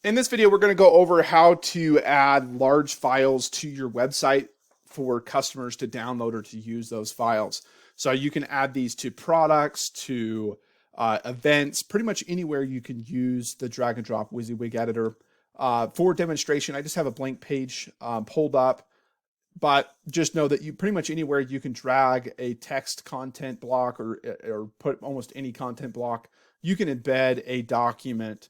In this video, we're going to go over how to add large files to your website for customers to download or to use those files. So you can add these to products, to events, pretty much anywhere you can use the drag and drop WYSIWYG editor. For demonstration, I just have a blank page pulled up, but just know that you pretty much anywhere you can drag a text content block or put almost any content block, you can embed a document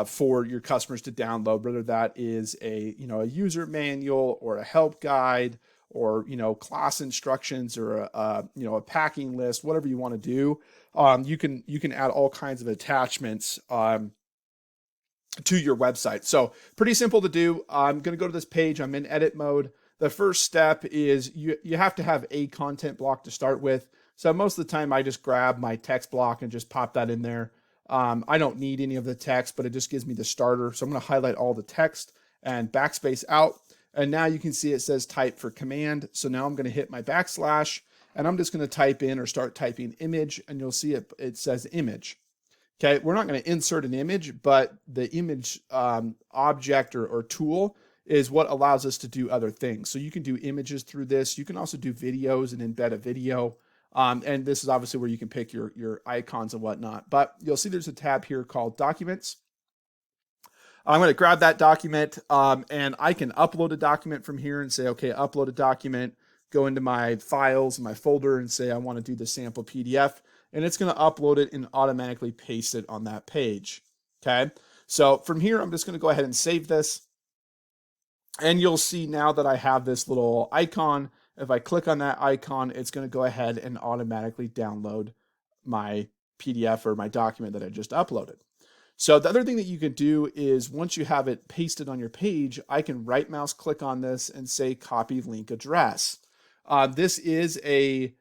for your customers to download, whether that is a user manual or a help guide or class instructions or a packing list, whatever you want to do. You can add all kinds of attachments to your website. So pretty simple to do. I'm going to go to this page. I'm in edit mode. The first step is you have to have a content block to start with. So most of the time I just grab my text block and just pop that in there. I don't need any of the text, but it just gives me the starter. So I'm going to highlight all the text and backspace out. And now you can see it says type for command. So now I'm going to hit my backslash and I'm just going to type in or start typing image, and you'll see it says image. Okay, we're not going to insert an image, but the image object or tool is what allows us to do other things. So you can do images through this. You can also do videos and embed a video. And this is obviously where you can pick your icons and whatnot. But you'll see there's a tab here called Documents. I'm going to grab that document and I can upload a document from here and say, okay, upload a document, go into my files, my folder, and say I want to do the sample PDF. And it's going to upload it and automatically paste it on that page. Okay, so from here, I'm just going to go ahead and save this. And you'll see now that I have this little icon. If I click on that icon, it's going to go ahead and automatically download my PDF or my document that I just uploaded. So the other thing that you can do is once you have it pasted on your page, I can right mouse click on this and say copy link address. This is a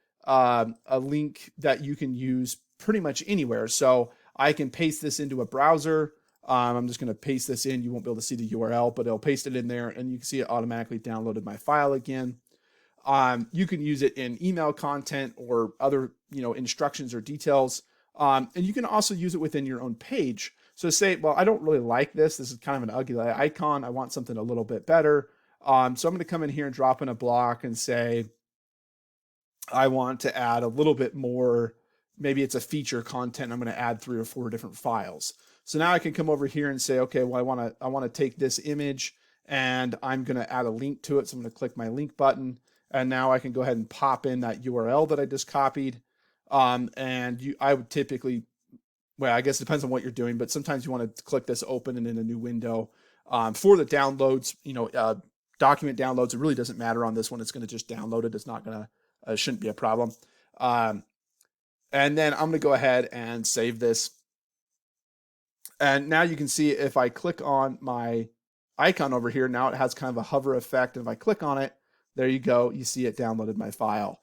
link that you can use pretty much anywhere. So I can paste this into a browser. I'm just going to paste this in. You won't be able to see the URL, but it'll paste it in there and you can see it automatically downloaded my file again. You can use it in email content or other, instructions or details. And you can also use it within your own page. So say, well, I don't really like this. This is kind of an ugly icon. I want something a little bit better. So I'm going to come in here and drop in a block and say, I want to add a little bit more. Maybe it's a feature content. I'm going to add 3 or 4 different files. So now I can come over here and say, okay, well, I want to take this image and I'm going to add a link to it. So I'm going to click my link button. And now I can go ahead and pop in that URL that I just copied. I would typically, well, I guess it depends on what you're doing, but sometimes you want to click this open and in a new window. For the downloads, document downloads, it really doesn't matter on this one. It's going to just download it. It's not going to, shouldn't be a problem. And then I'm going to go ahead and save this. And now you can see if I click on my icon over here, now it has kind of a hover effect. And if I click on it, there you go. You see it downloaded my file.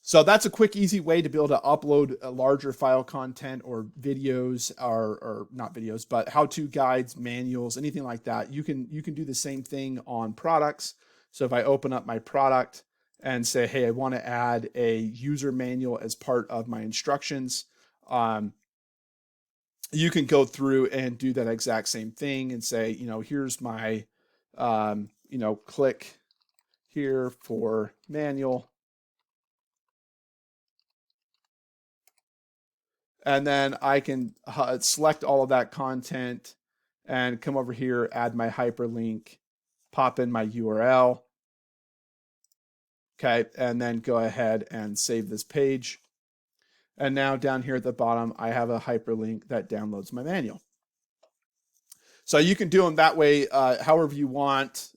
So that's a quick, easy way to be able to upload a larger file content or videos or not videos, but how-to guides, manuals, anything like that. You can do the same thing on products. So if I open up my product and say, hey, I want to add a user manual as part of my instructions, you can go through and do that exact same thing and say, here's my, click here for manual. And then I can select all of that content and come over here, add my hyperlink, pop in my URL. Okay, and then go ahead and save this page. And now down here at the bottom, I have a hyperlink that downloads my manual. So you can do them that way, however you want.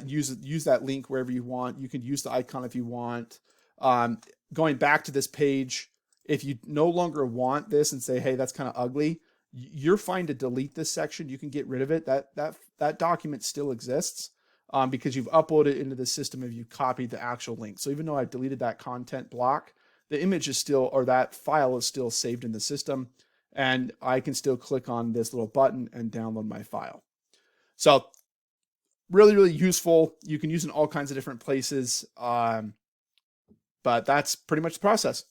Use that link wherever you want. You can use the icon if you want. Going back to this page, if you no longer want this and say, hey, that's kind of ugly, you're fine to delete this section. You can get rid of it. That document still exists because you've uploaded it into the system and you copied the actual link. So even though I've deleted that content block, the image is still, or that file is still saved in the system. And I can still click on this little button and download my file. So really, really useful. You can use it in all kinds of different places. But that's pretty much the process.